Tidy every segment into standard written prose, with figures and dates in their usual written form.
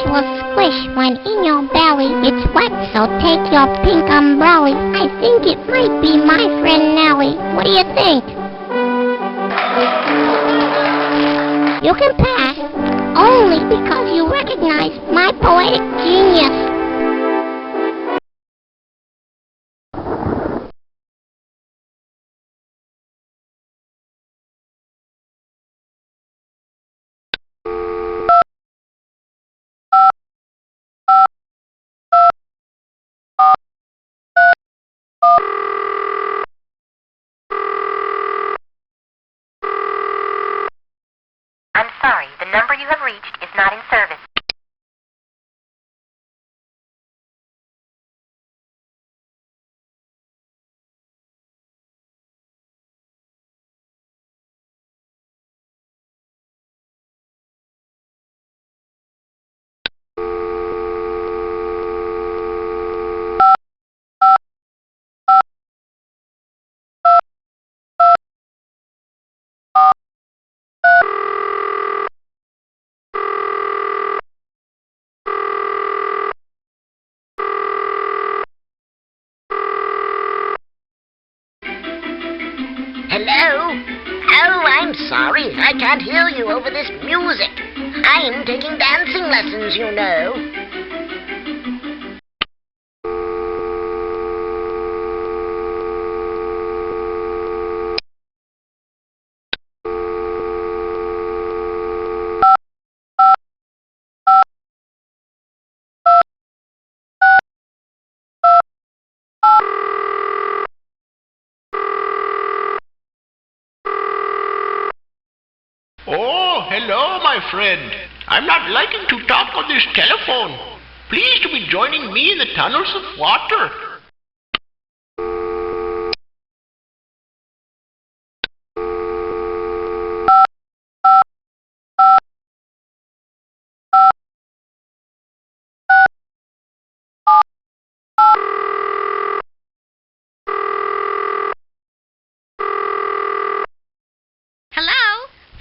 will squish when in your belly. It's wet, so take your pink umbrella. I think it might be my friend Nellie. What do you think? You can pass, only because you recognize my poetic genius. I'm sorry, the number you have reached is not in service. Hello? Oh, I'm sorry. I can't hear you over this music. I'm taking dancing lessons, you know. Oh, hello, my friend. I'm not liking to talk on this telephone. Pleased to be joining me in the tunnels of water.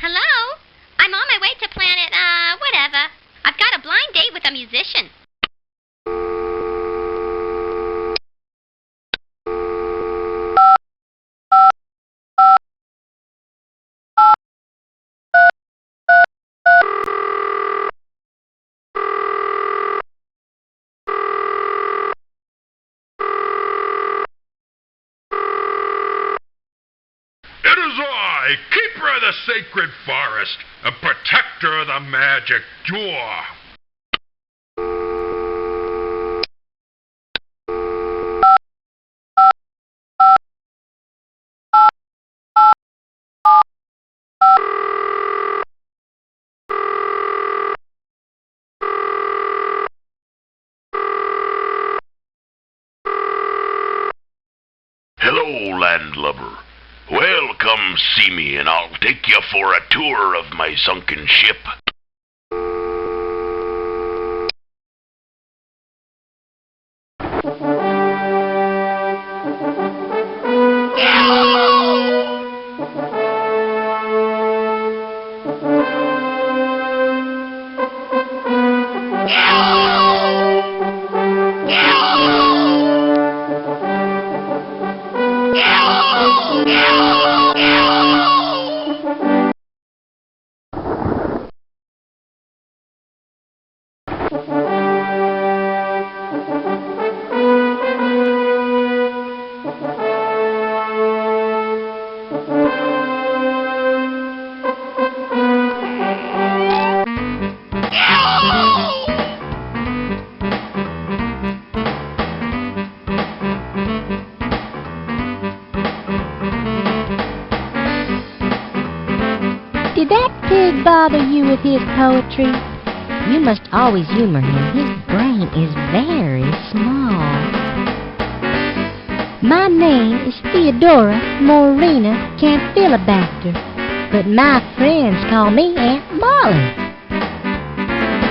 Hello? I'm on my way to planet, whatever. I've got a blind date with a musician. It is I, Keeper of the Sacred Forest, and Protector of the Magic Door. Hello, landlubber. Well, come see me, and I'll take you for a tour of my sunken ship. Did that pig bother you with his poetry? You must always humor him. His brain is very small. My name is Theodora Morena Campylobacter, but my friends call me Aunt Molly.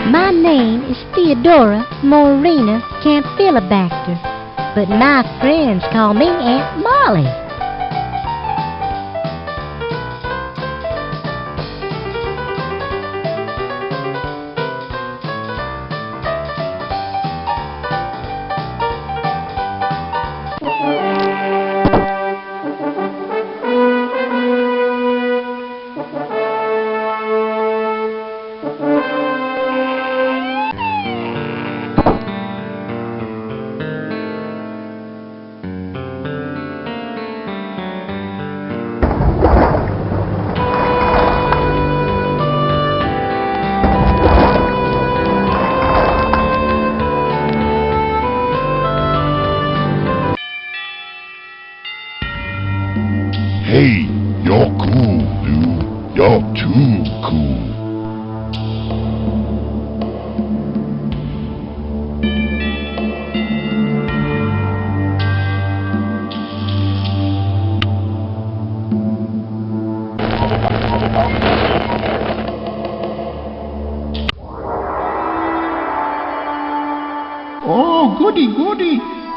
My name is Theodora Morena Campylobacter, but my friends call me Aunt Molly.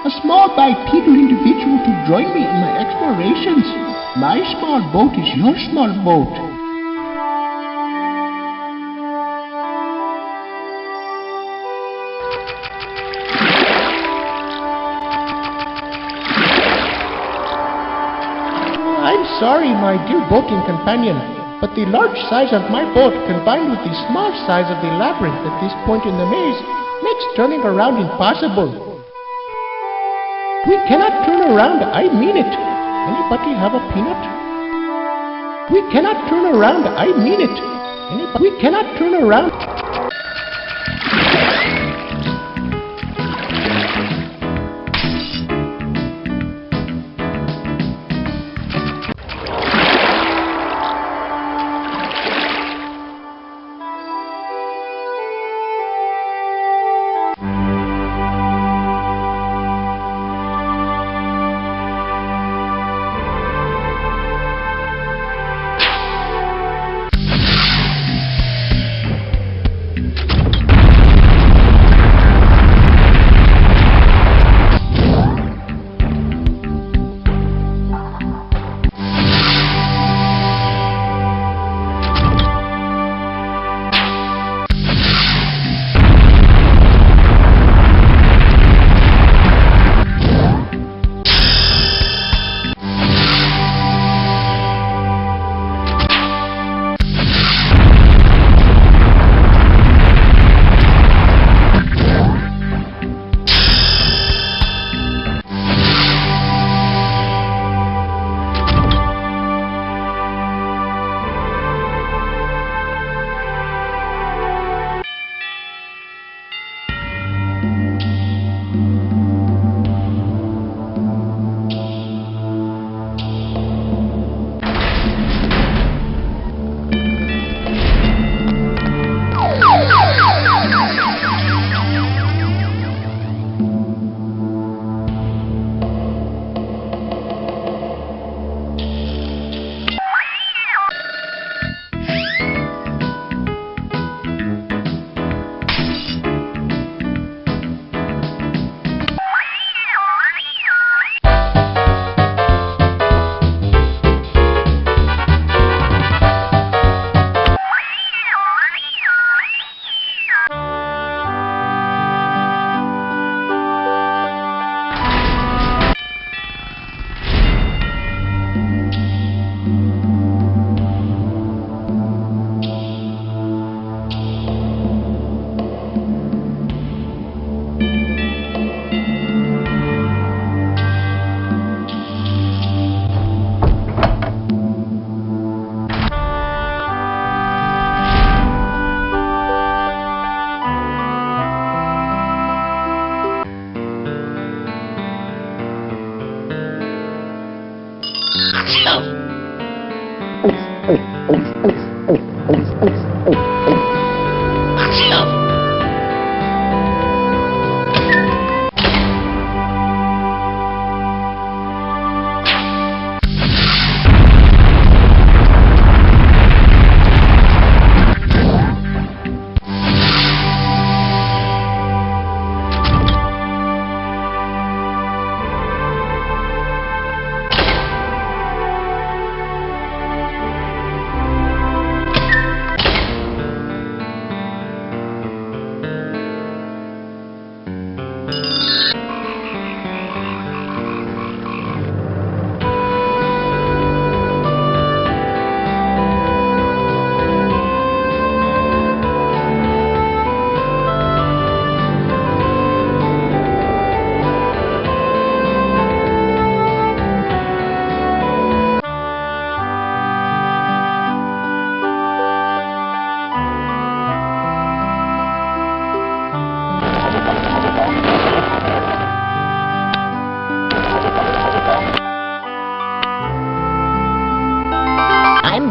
a small bipedal individual to join me in my explorations. My small boat is your small boat. I'm sorry, my dear boating companion, but the large size of my boat combined with the small size of the labyrinth at this point in the maze makes turning around impossible. We cannot turn around, I mean it. Anybody have a peanut? We cannot turn around, I mean it. We cannot turn around.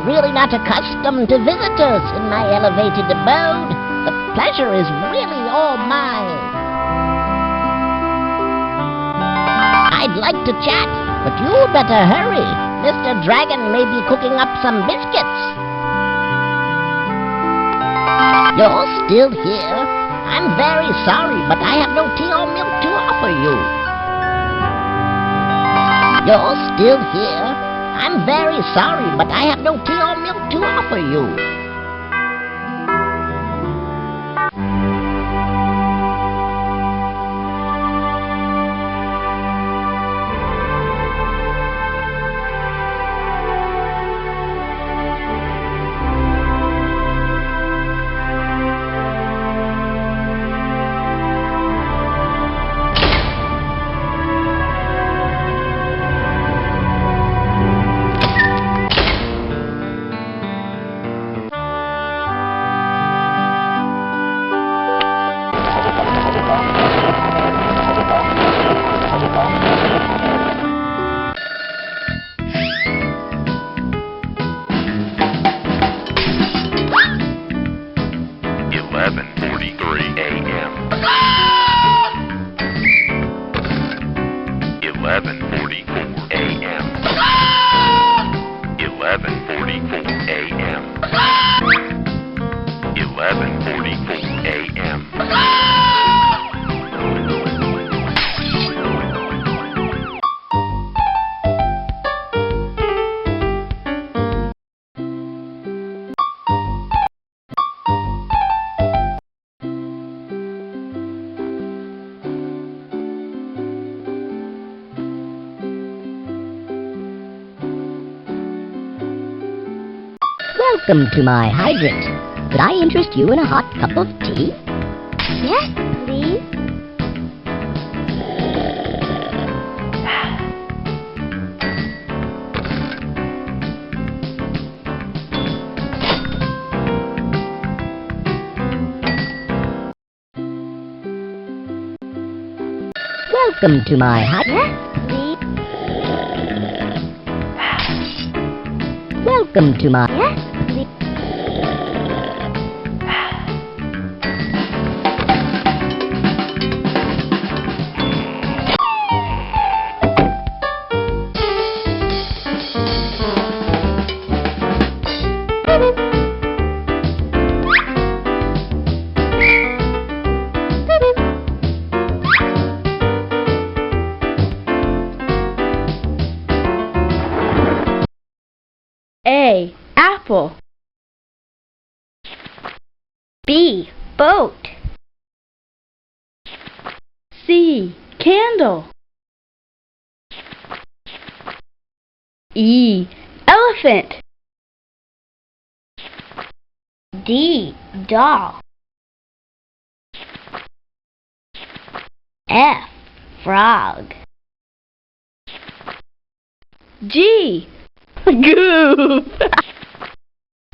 Really not accustomed to visitors in my elevated abode. The pleasure is really all mine. I'd like to chat, but you'd better hurry. Mr. Dragon may be cooking up some biscuits. You're still here? I'm very sorry, but I have no tea or milk to offer you. You're still here? I'm very sorry, but I have no tea or milk to offer you. Welcome to my hydrant. Could I interest you in a hot cup of tea? Yes, please. Welcome to my hydrant. Yes, please. Welcome to my... Yes, please. A. Apple. B. Boat. C. Candle. E. Elephant. D. Doll. F. Frog. G. Goof.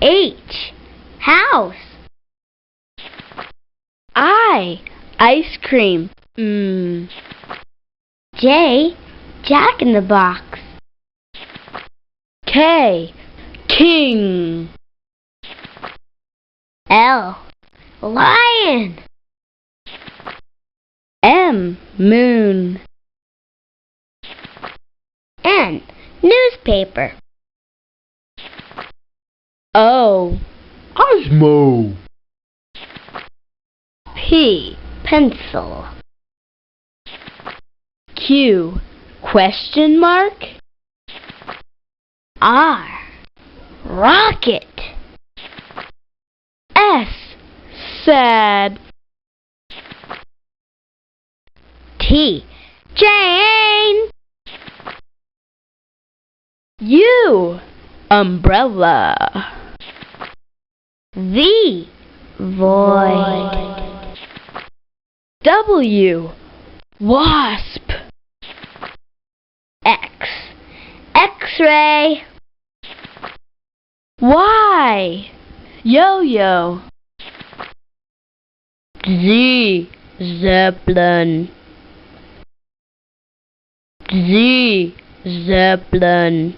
H. House. I. Ice cream. J. Jack in the Box. K. King. L. Lion. M. Moon. N. Newspaper. O. Osmo. P. Pencil. Q. Question mark. R. Rocket. S. Sad. T. Jane. U. Umbrella. V. Void. W. Wasp. X. X-ray. Y. Yo-yo. Z. Zeppelin. Z. Zeppelin.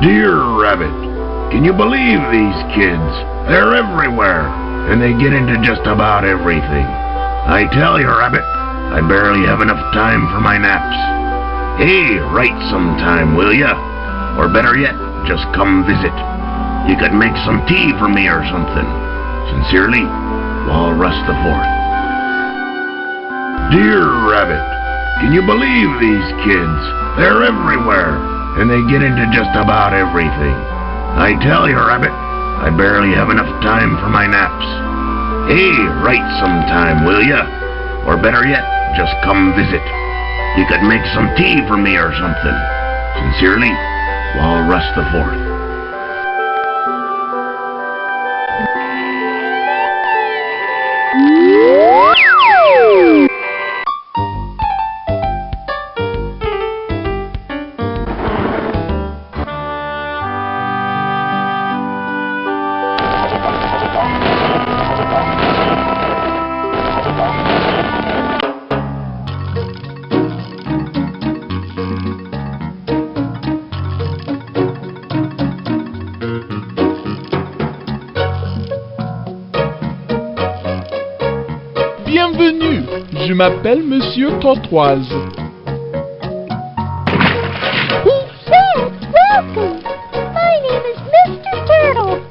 Dear Rabbit, can you believe these kids? They're everywhere, and they get into just about everything. I tell you, Rabbit, I barely have enough time for my naps. Hey, write sometime, will ya? Or better yet, just come visit. You could make some tea for me or something. Sincerely, Walrus the Fourth. Dear Rabbit, can you believe these kids? They're everywhere, and they get into just about everything. I tell you, Rabbit, I barely have enough time for my naps. Hey, write sometime, will ya? Or better yet, just come visit. You could make some tea for me or something. Sincerely, Walrus the Fourth. Bienvenue, je m'appelle Monsieur Tortoise. Welcome. My name is Mr. Turtle.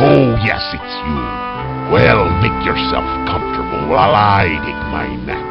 Oh, yes, it's you. Well, make yourself comfortable while I take my nap.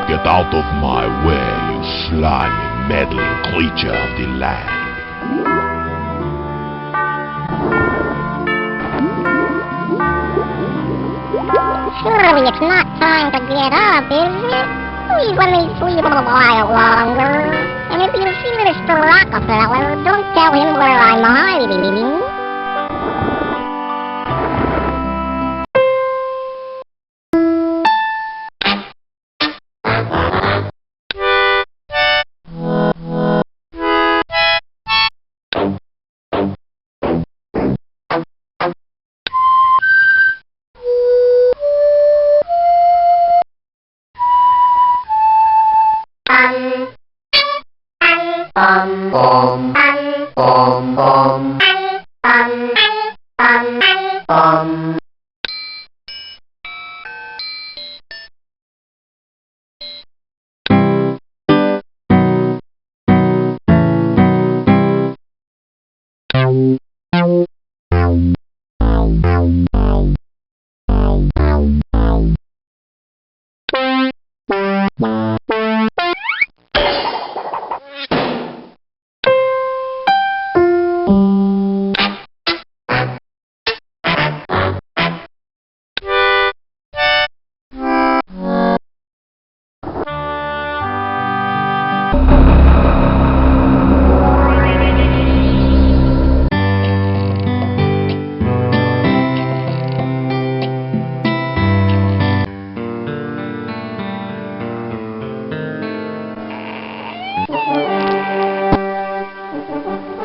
Get out of my way, you slimy, meddling creature of the land. Surely it's not time to get up, is it? Please let me sleep a while longer. And if you see Mr. Rockefeller, don't tell him where I'm hiding.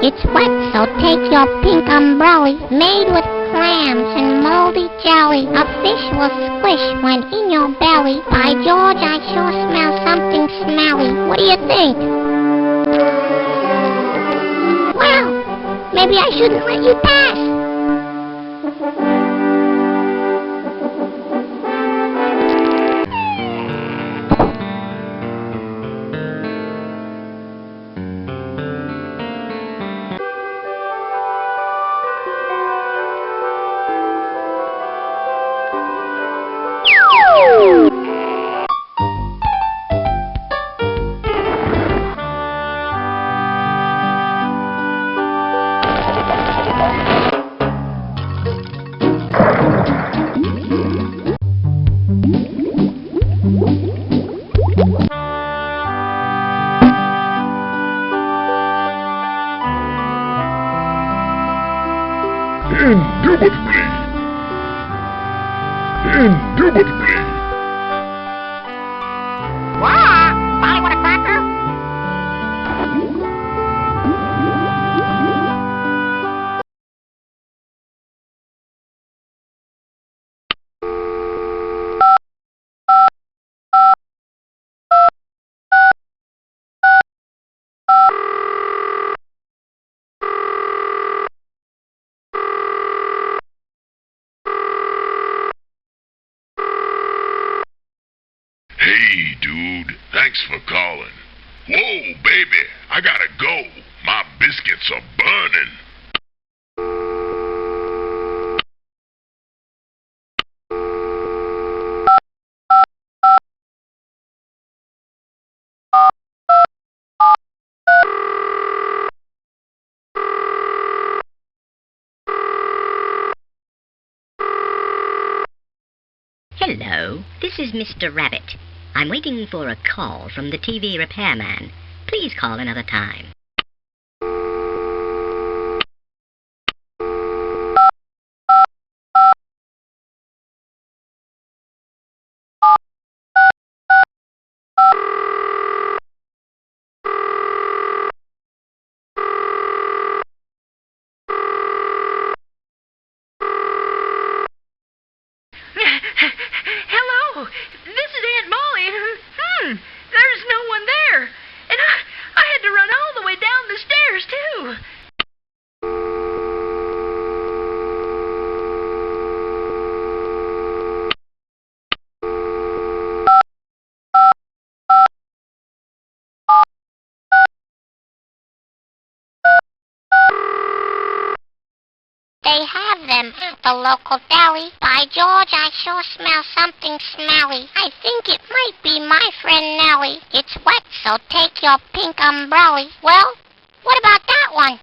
It's wet, so take your pink umbrella, made with clams and moldy jelly. A fish will squish when in your belly. By George, I sure smell something smelly. What do you think? Well, maybe I shouldn't let you pass. Indubitably. Indubitably. What? Molly, what a cracker? Hey, dude. Thanks for calling. Whoa, baby. I gotta go. My biscuits are burning. Hello, this is Mr. Rabbit. I'm waiting for a call from the TV repairman. Please call another time. Hello, this is Aunt Molly. There's no one there. And I had to run all the way down the stairs, too. They have them at the local deli. By George, I sure smell something smelly. I think it might be my friend Nellie. It's wet, so take your pink umbrella. Well, what about that one?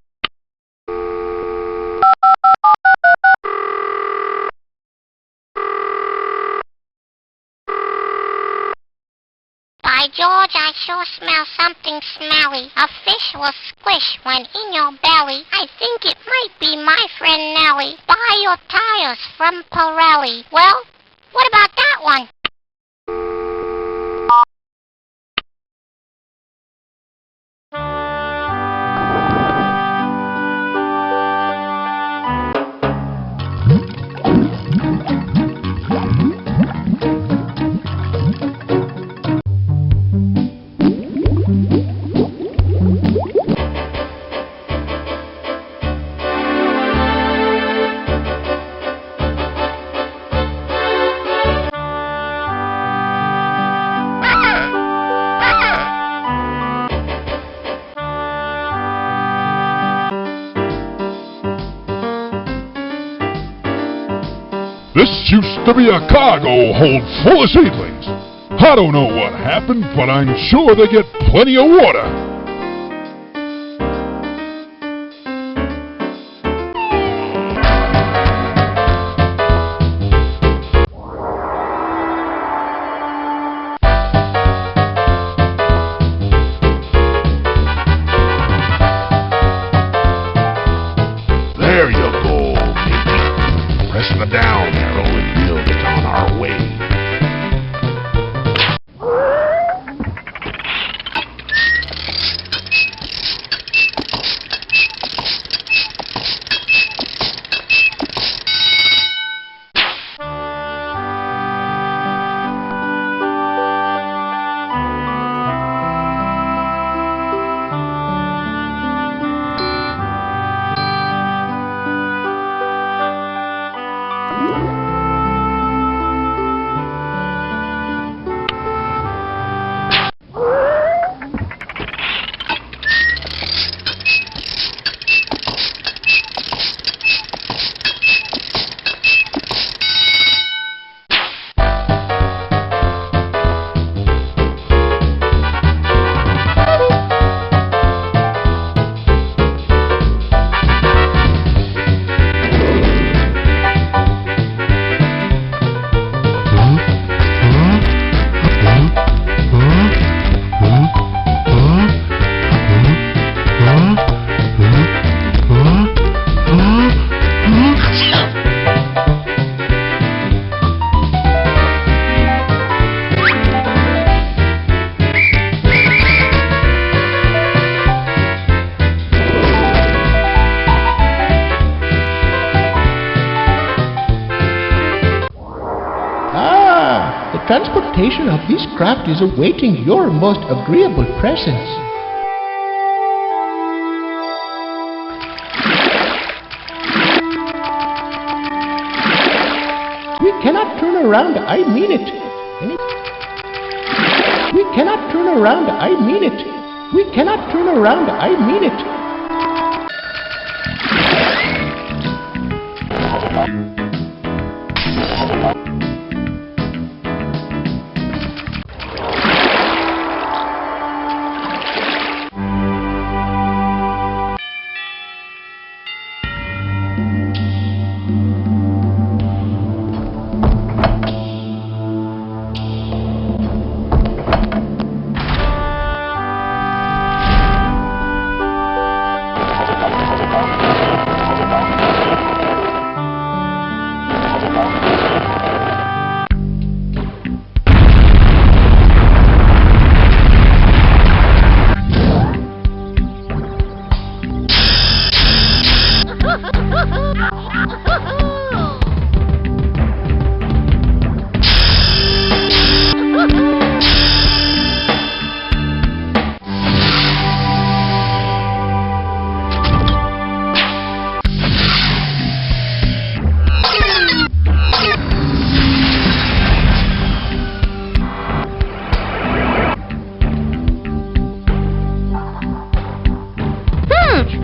By George, I sure smell something smelly. A fish will squish when in your belly. I think it might be my friend Nellie. Buy your tires from Pirelli. Well, what about that one? This used to be a cargo hold full of seedlings. I don't know what happened, but I'm sure they get plenty of water. There you go, Mickey. Press the down arrow and we'll get on our way. transportation of this craft is awaiting your most agreeable presence. We cannot turn around, I mean it. We cannot turn around, I mean it. We cannot turn around, I mean it.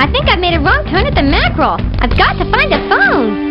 I think I've made a wrong turn at the mackerel. I've got to find a phone.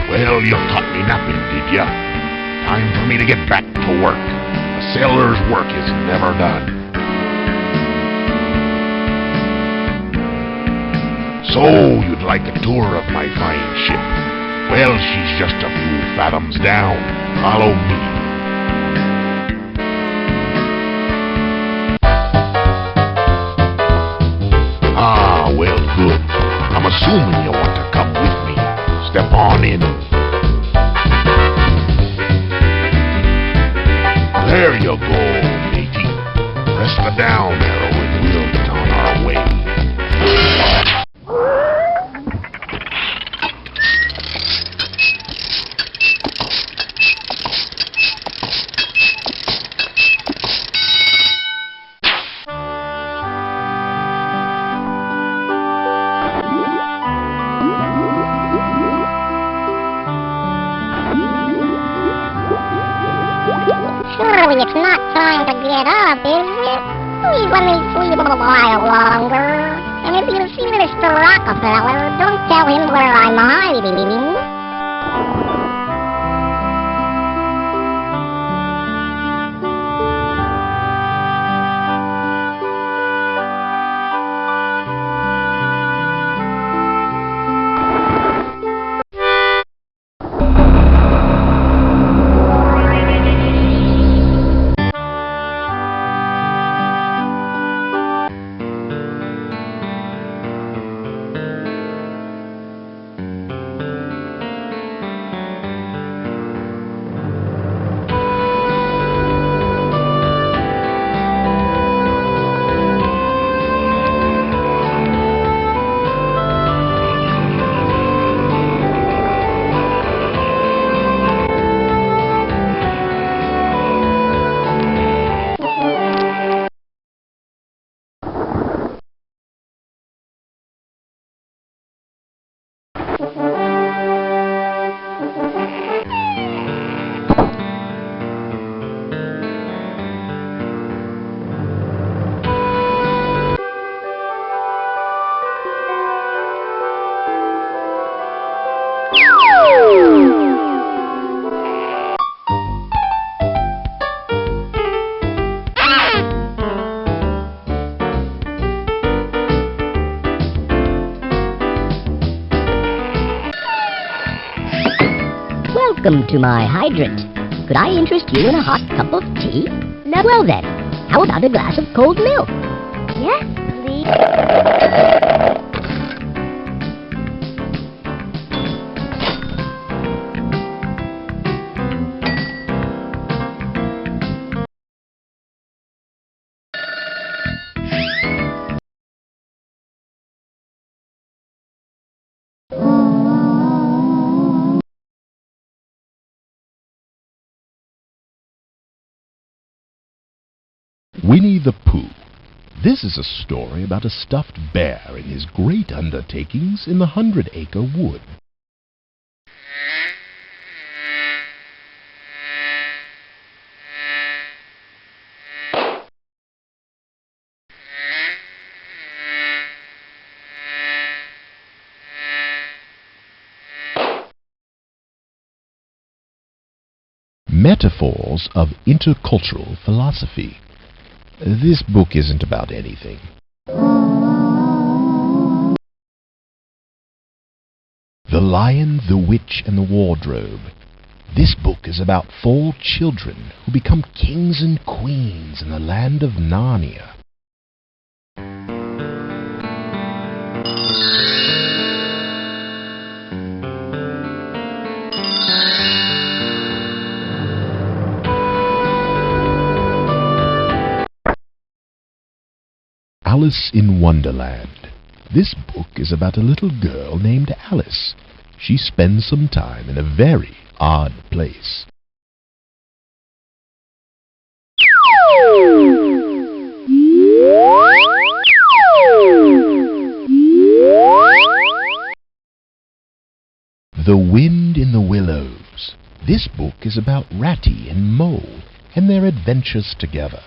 Well, you caught me napping, did ya? Time for me to get back to work. A sailor's work is never done. So, you'd like a tour of my fine ship? Well, she's just a few fathoms down. Follow me. Ah, well, good. I'm assuming you want to come with me. Step on in. There you go, matey. Press the down arrow and we'll get on our way. Surely it's not time to get up, is it? Please let me sleep a while longer. And if you see Mr. Rockefeller, don't tell him where I'm hiding. Welcome to my hydrant. Could I interest you in a hot cup of tea? Now, well then, how about a glass of cold milk? Yes, please. Winnie the Pooh. This is a story about a stuffed bear and his great undertakings in the 100-acre wood. Metaphors of intercultural philosophy. This book isn't about anything. The Lion, the Witch, and the Wardrobe. This book is about 4 children who become kings and queens in the land of Narnia. Alice in Wonderland. This book is about a little girl named Alice. She spends some time in a very odd place. The Wind in the Willows. This book is about Ratty and Mole and their adventures together.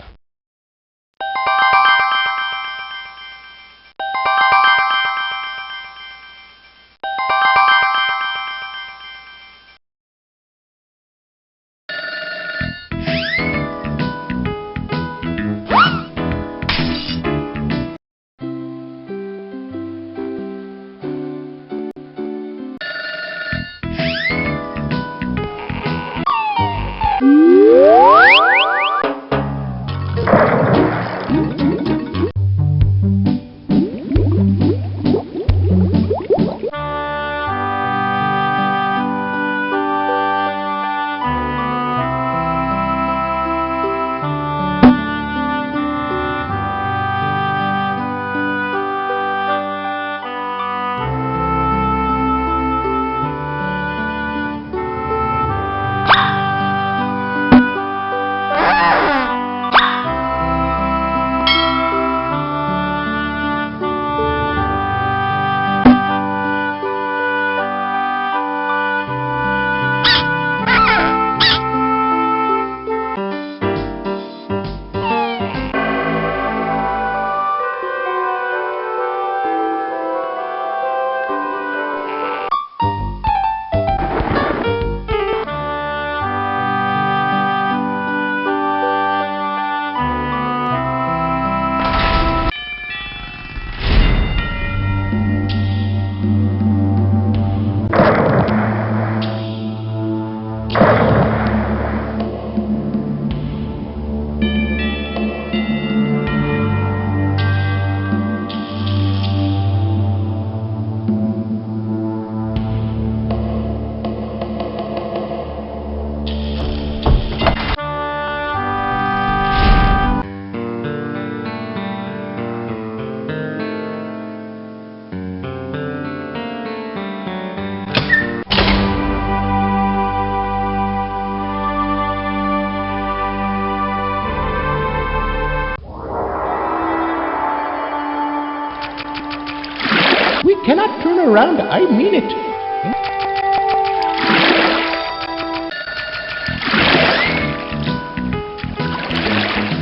We cannot turn around, I mean it.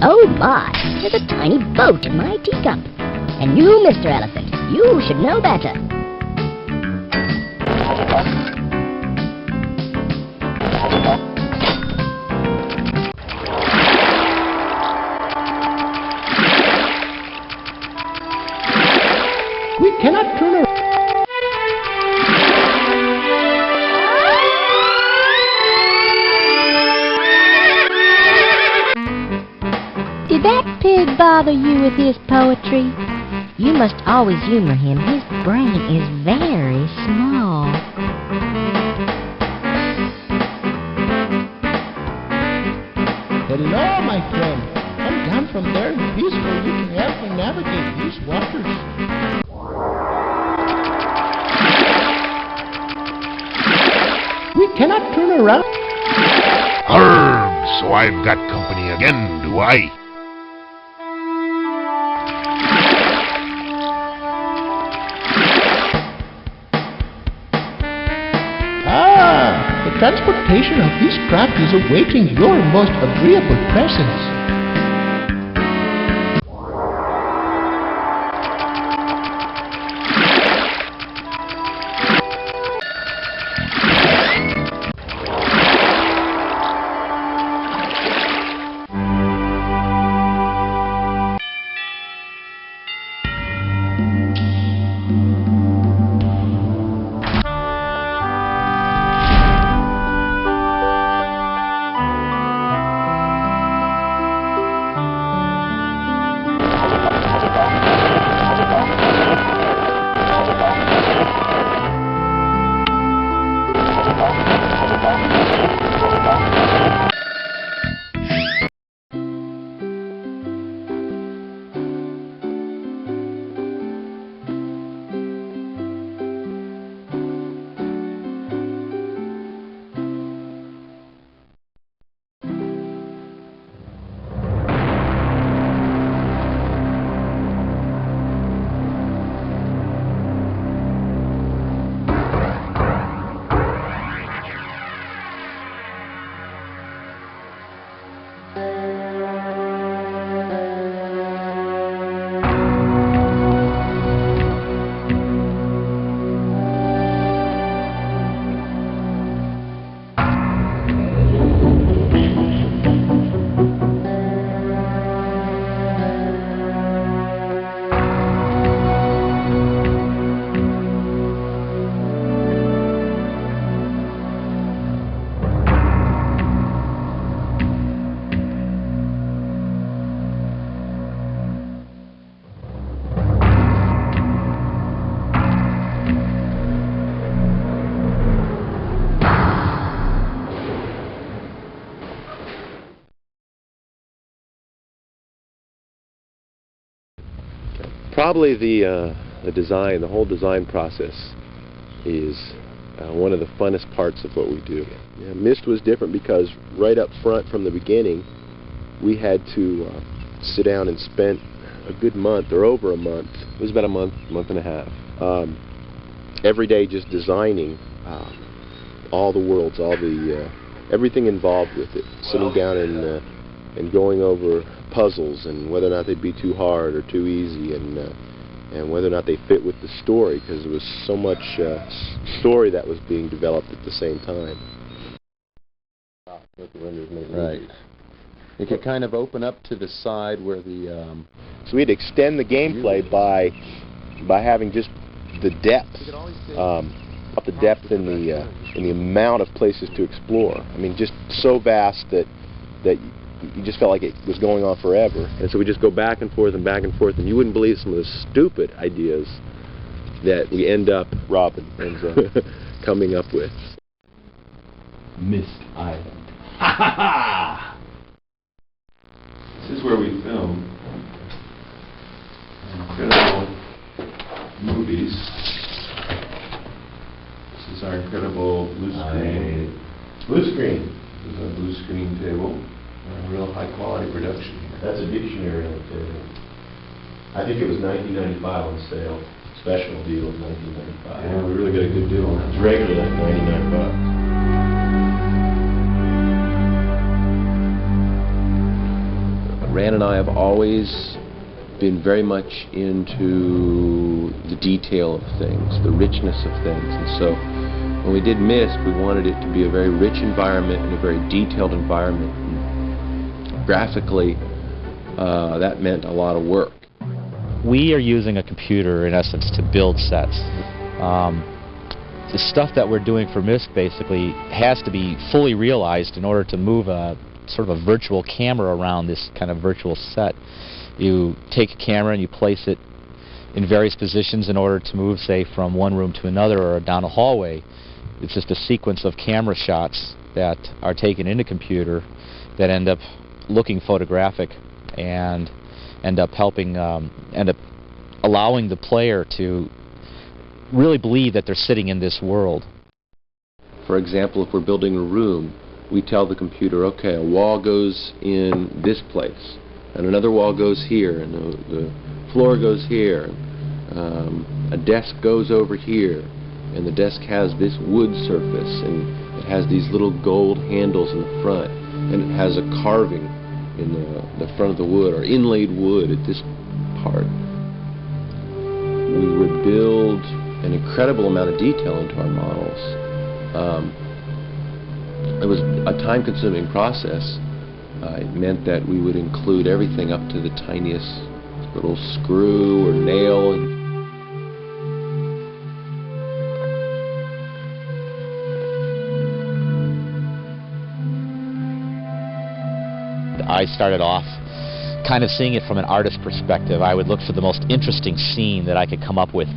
Oh my, there's a tiny boat in my teacup. And you, Mr. Elephant, you should know better. bother you with his poetry? You must always humor him. His brain is very small. Hello, my friend. Come down from there in peace so you can help me navigate these waters. We cannot turn around. Arrgh, so I've got company again, do I? Ah, the transportation of this craft is awaiting your most agreeable presence. Probably the design, the whole design process is one of the funnest parts of what we do. Yeah, Myst was different because right up front from the beginning, we had to sit down and spend a good month or over a month. It was about a month and a half. Every day just designing all the worlds, all the everything involved with it. Sitting down and going over puzzles and whether or not they'd be too hard or too easy, and whether or not they fit with the story, because there was so much story that was being developed at the same time. Right. It could kind of open up to the side where the so we'd extend the gameplay by having just the depth, the depth in the amount of places to explore. I mean, just so vast that you just felt like it was going on forever. And so we just go back and forth, and you wouldn't believe some of the stupid ideas that we ends up coming up with. Myst Island. Ha ha ha! This is where we film incredible movies. This is our incredible blue screen. Blue screen. This is our blue screen table. A real high quality production here. That's a dictionary on the table. I think it was $19.95 on sale. Special deal of $19.95. Yeah, we really got a good deal on that. It's regular at $99. Rand and I have always been very much into the detail of things, the richness of things, and so when we did Myst, we wanted it to be a very rich environment and a very detailed environment. And graphically, that meant a lot of work. We are using a computer, in essence, to build sets. The stuff that we're doing for Myst basically has to be fully realized in order to move a sort of a virtual camera around this kind of virtual set. You take a camera and you place it in various positions in order to move, say, from one room to another or down a hallway. It's just a sequence of camera shots that are taken in a computer that end up looking photographic and end up allowing the player to really believe that they're sitting in this world. For example, if we're building a room, we tell the computer, okay, a wall goes in this place, and another wall goes here, and the floor goes here, a desk goes over here, and the desk has this wood surface, and it has these little gold handles in the front, and it has a carving in the front of the wood, or inlaid wood at this part. We would build an incredible amount of detail into our models. It was a time-consuming process. It meant that we would include everything up to the tiniest little screw or nail. I started off kind of seeing it from an artist's perspective. I would look for the most interesting scene that I could come up with.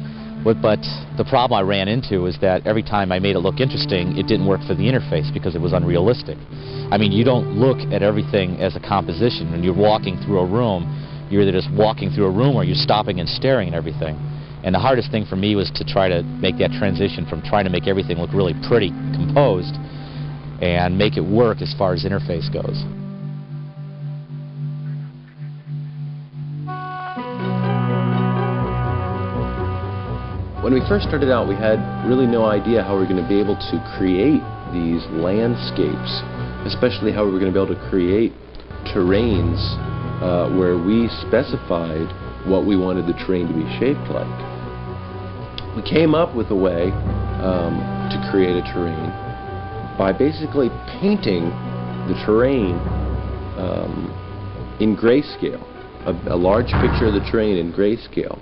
But the problem I ran into was that every time I made it look interesting, it didn't work for the interface because it was unrealistic. I mean, you don't look at everything as a composition. When you're walking through a room, you're either just walking through a room or you're stopping and staring at everything. And the hardest thing for me was to try to make that transition from trying to make everything look really pretty, composed, and make it work as far as interface goes. When we first started out, we had really no idea how we were going to be able to create these landscapes, especially how we were going to be able to create terrains where we specified what we wanted the terrain to be shaped like. We came up with a way to create a terrain by basically painting the terrain in grayscale, a large picture of the terrain in grayscale.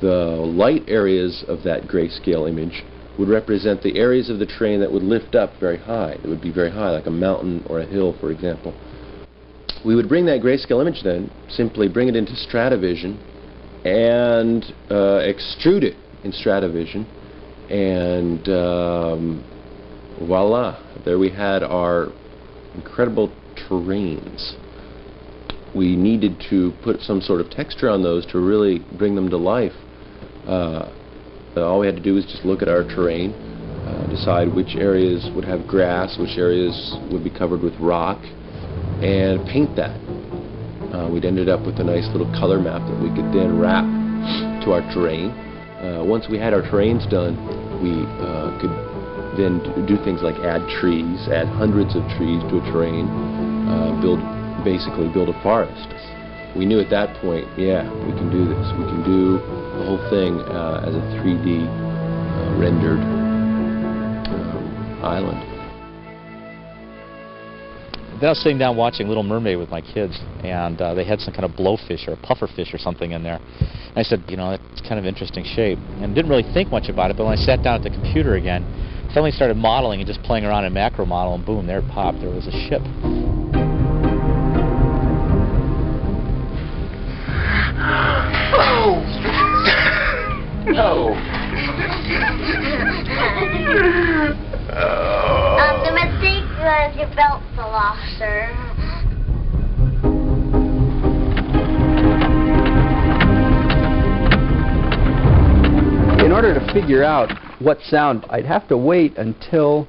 The light areas of that grayscale image would represent the areas of the terrain that would lift up very high. It would be very high, like a mountain or a hill, for example. We would bring that grayscale image then, simply bring it into Stratavision and extrude it in Stratavision, and voila, there we had our incredible terrains. We needed to put some sort of texture on those to really bring them to life. All we had to do was just look at our terrain, decide which areas would have grass, which areas would be covered with rock, and paint that. We'd ended up with a nice little color map that we could then wrap to our terrain. Once we had our terrains done, we could then do things like add trees, add hundreds of trees to a terrain, basically build a forest. We knew at that point, yeah, we can do this. We can do the whole thing as a 3D rendered island. Then I was sitting down watching Little Mermaid with my kids, and they had some kind of blowfish or a pufferfish or something in there. And I said, you know, it's kind of interesting shape. And didn't really think much about it, but when I sat down at the computer again, suddenly started modeling and just playing around in macro model, and boom, there it popped. There was a ship. Oh! No! The mistake was your belt fell off, sir. In order to figure out what sound, I'd have to wait until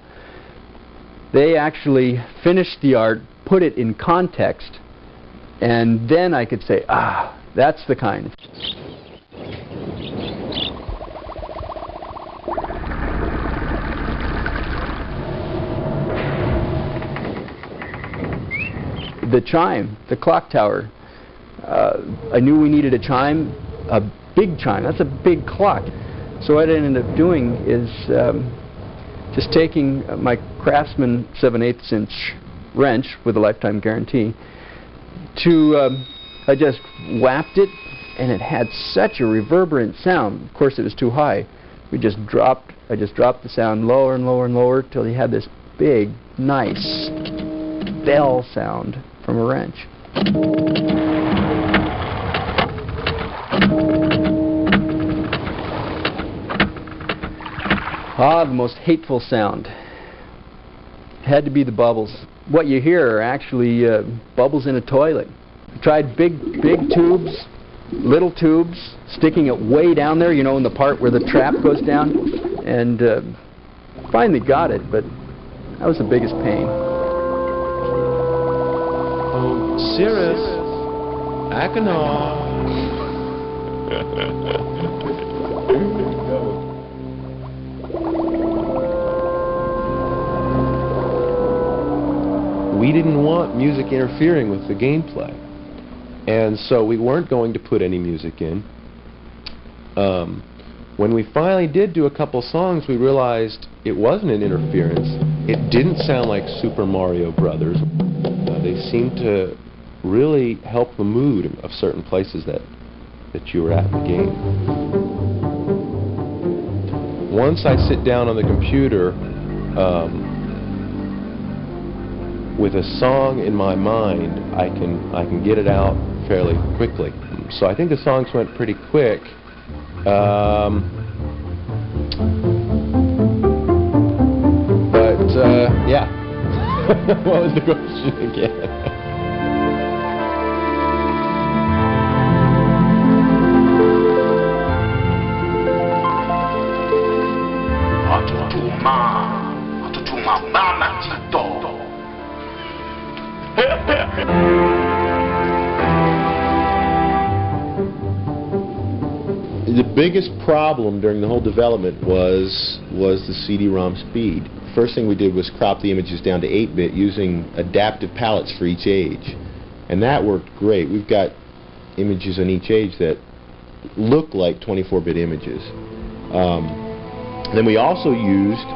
they actually finished the art, put it in context, and then I could say, ah, that's the kind. The chime, the clock tower. I knew we needed a chime, a big chime. That's a big clock. So what I ended up doing is just taking my Craftsman 7/8 inch wrench with a lifetime guarantee I just whapped it, and it had such a reverberant sound. Of course, it was too high. I just dropped the sound lower and lower and lower till you had this big, nice bell sound from a wrench. Ah, the most hateful sound. Had to be the bubbles. What you hear are actually bubbles in a toilet. I tried big tubes, little tubes, sticking it way down there, you know, in the part where the trap goes down, and finally got it, but that was the biggest pain. Oh, Cirrus, Achenaw. We didn't want music interfering with the gameplay, and so we weren't going to put any music in. When we finally did do a couple songs, we realized it wasn't an interference. It didn't sound like Super Mario Brothers. They seemed to really help the mood of certain places that you were at in the game. Once I sit down on the computer with a song in my mind, I can get it out fairly quickly. So I think the songs went pretty quick. Yeah. What was the question again? The biggest problem during the whole development was the CD-ROM speed. First thing we did was crop the images down to 8-bit using adaptive palettes for each age, and that worked great. We've got images on each age that look like 24-bit images. Then we also used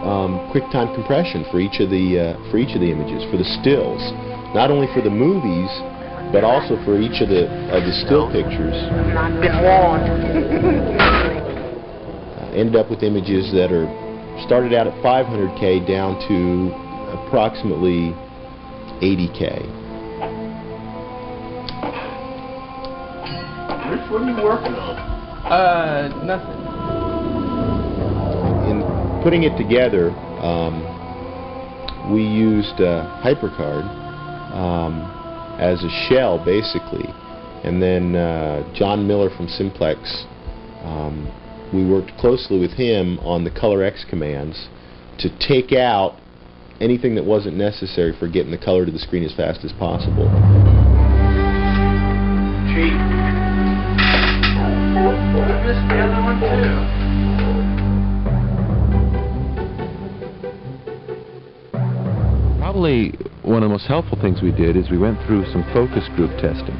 QuickTime compression for each of the images, for the stills, not only for the movies, but also for each of the still pictures. I've been warned. Ended up with images that are started out at 500K down to approximately 80K. Rich, what are you working on? Nothing. In putting it together, we used HyperCard as a shell, basically, and then John Miller from Simplex. We worked closely with him on the color X commands to take out anything that wasn't necessary for getting the color to the screen as fast as possible. Chief. I missed the other one too. Probably one of the most helpful things we did is we went through some focus group testing.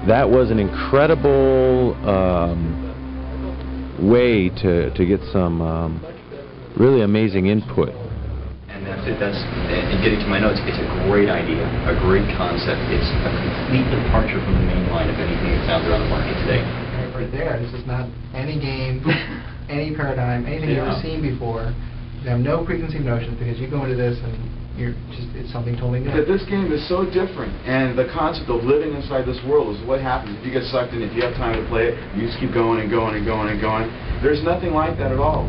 That was an incredible way to get some really amazing input. And and getting to my notes, it's a great idea, a great concept. It's a complete departure from the main line of anything that's out there on the market today. Right there, this is not any game, any paradigm, anything you've ever seen before. You have no preconceived notions because you go into this and it's something totally new. But this game is so different, and the concept of living inside this world is what happens if you get sucked in. If you have time to play it, you just keep going and going and going and going. There's nothing like that at all.